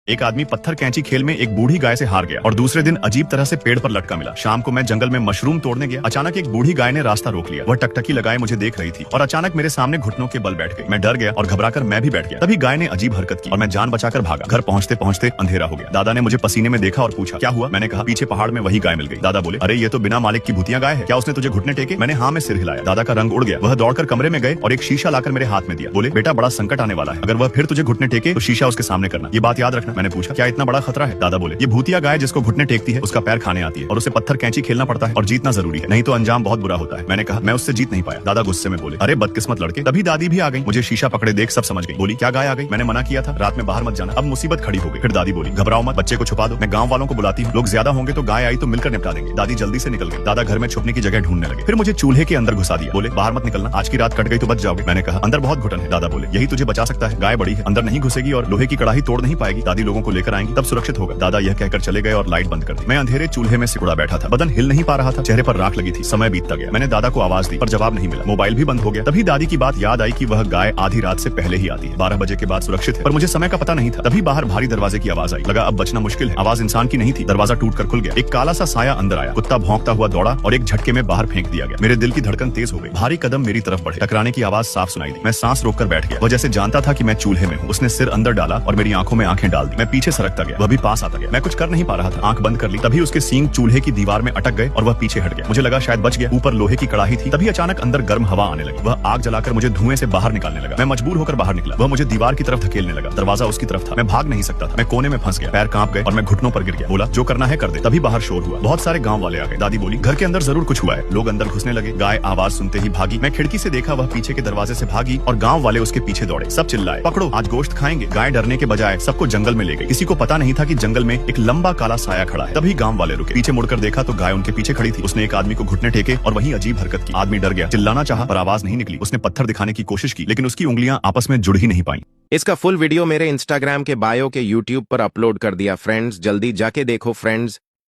एक आदमी पत्थर कैंची खेल में एक बूढ़ी गाय से हार गया और दूसरे दिन अजीब तरह से पेड़ पर लटका मिला। शाम को मैं जंगल में मशरूम तोड़ने गया। अचानक एक बूढ़ी गाय ने रास्ता रोक लिया। वह टकटकी लगाए मुझे देख रही थी और अचानक मेरे सामने घुटनों के बल बैठ गई। मैं डर गया और घबराकर मैं भी बैठ गया। तभी गाय ने अजीब हरकत की और मैं जान बचाकर भागा। घर पहुंचते पहुंचते अंधेरा हो गया। दादा ने मुझे पसीने में देखा और पूछा क्या हुआ। मैंने कहा पीछे पहाड़ में वही गाय मिल गई। दादा बोले अरे ये तो बिना मालिक की भूतिया गाय है, क्या उसने तुझे घुटने टेके। मैंने हाँ में सिर हिलाया। दादा का रंग उड़ गया। वह दौड़कर कमरे में गए और एक शीशा लाकर मेरे हाथ में दिया। बोले बेटा बड़ा संकट आने वाला है, अगर वह फिर तुझे घुटने टेके तो शीशा उसके सामने करना, ये बात याद रखना। मैंने पूछा क्या इतना बड़ा खतरा है। दादा बोले ये भूतिया गाय जिसको घुटने टेकती है उसका पैर खाने आती है और उसे पत्थर कैंची खेलना पड़ता है और जीतना जरूरी है, नहीं तो अंजाम बहुत बुरा होता है। मैंने कहा मैं उससे जीत नहीं पाया। दादा गुस्से में बोले अरे बदकिस्मत लड़के। तभी दादी भी आ गई। मुझे शीशा पकड़े देख सब समझ गई। बोली क्या गाय आ गई, मैंने मना किया था रात में बाहर मत जाना, अब मुसीबत खड़ी हो गई। फिर दादी बोली घबराओ मत, बच्चे को छुपा दो, मैं गांव वालों को बुलाती हूँ, लोग ज्यादा होंगे तो गाय आई तो मिलकर निपटा देंगे। दादी जल्दी से निकल गई। दादा घर में छुपने की जगह ढूंढने लगे। फिर मुझे चूल्हे के अंदर घुसा दिया। बोले बाहर मत निकलना, आज की रात कट गई तो बच जाओगे। मैंने कहा अंदर बहुत घुटन है। दादा बोले यही तुझे बचा सकता है, गाय बड़ी है, अंदर नहीं घुसेगी और लोहे की कड़ाही तोड़ नहीं पाएगी, दादी लोगों को लेकर आएंगी तब सुरक्षित होगा। दादा यह कहकर चले गए और लाइट बंद कर दी। मैं अंधेरे चूल्हे में सिकुड़ा बैठा था, बदन हिल नहीं पा रहा था, चेहरे पर राख लगी थी। समय बीतता गया। मैंने दादा को आवाज दी पर जवाब नहीं मिला। मोबाइल भी बंद हो गया। तभी दादी की बात याद आई कि वह गाय आधी रात से पहले ही आती है, 12 बजे के बाद सुरक्षित है, पर मुझे समय का पता नहीं था। तभी बाहर भारी दरवाजे की आवाज आई। लगा अब बचना मुश्किल है। आवाज इंसान की नहीं थी। दरवाजा टूटकर खुल गया। एक काला सा साया अंदर आया। कुत्ता भौंकता हुआ दौड़ा और एक झटके में बाहर फेंक दिया गया। मेरे दिल की धड़कन तेज हो गई। भारी कदम मेरी तरफ बढ़े। टकराने की आवाज साफ सुनाई दी। मैं सांस रोककर बैठ गया। वह जैसे जानता था कि मैं चूल्हे में हूँ। उसने सिर अंदर डाला और मेरी आंखों में आंखें डाल दी। मैं पीछे सरकता गया, वह भी पास आता गया। मैं कुछ कर नहीं पा रहा था। आंख बंद कर ली। तभी उसके सींग चूल्हे की दीवार में अटक गए और वह पीछे हट गया। मुझे लगा शायद बच गया। ऊपर लोहे की कड़ाही थी। तभी अचानक अंदर गर्म हवा आने लगी। वह आग जलाकर मुझे धुएं से बाहर निकालने लगा। मैं मजबूर होकर बाहर निकला। वह मुझे दीवार की तरफ धकेलने लगा। दरवाजा उसकी तरफ था। मैं भाग नहीं सकता था। मैं कोने में फंस गया। पैर कांप गए और मैं घुटनों पर गिर गया। बोला जो करना है कर दे। तभी बाहर शोर हुआ। बहुत सारे गांव वाले आ गए। दादी बोली घर के अंदर जरूर कुछ हुआ है। लोग अंदर घुसने लगे। गाय आवाज सुनते ही भागी। मैं खिड़की से देखा, वह पीछे के दरवाजे से भागी और गांव वाले उसके पीछे दौड़े। सब चिल्लाए पकड़ो आज गोश्त खाएंगे। गाय डरने के बजाय सबको जंगल में ले गई। किसी को पता नहीं था कि जंगल में एक लंबा काला साया खड़ा है। तभी गांव वाले रुके। पीछे मुड़कर देखा तो गाय उनके पीछे खड़ी थी। उसने एक आदमी को घुटने टेके और वही अजीब हरकत की। आदमी डर गया, चिल्लाना चाहा पर आवाज नहीं निकली। उसने पत्थर दिखाने की कोशिश की लेकिन उसकी उंगलियां आपस में जुड़ ही नहीं पाई। इसका फुल वीडियो मेरे इंस्टाग्राम के बायो के यूट्यूब पर अपलोड कर दिया फ्रेंड्स, जल्दी जाके देखो फ्रेंड्स।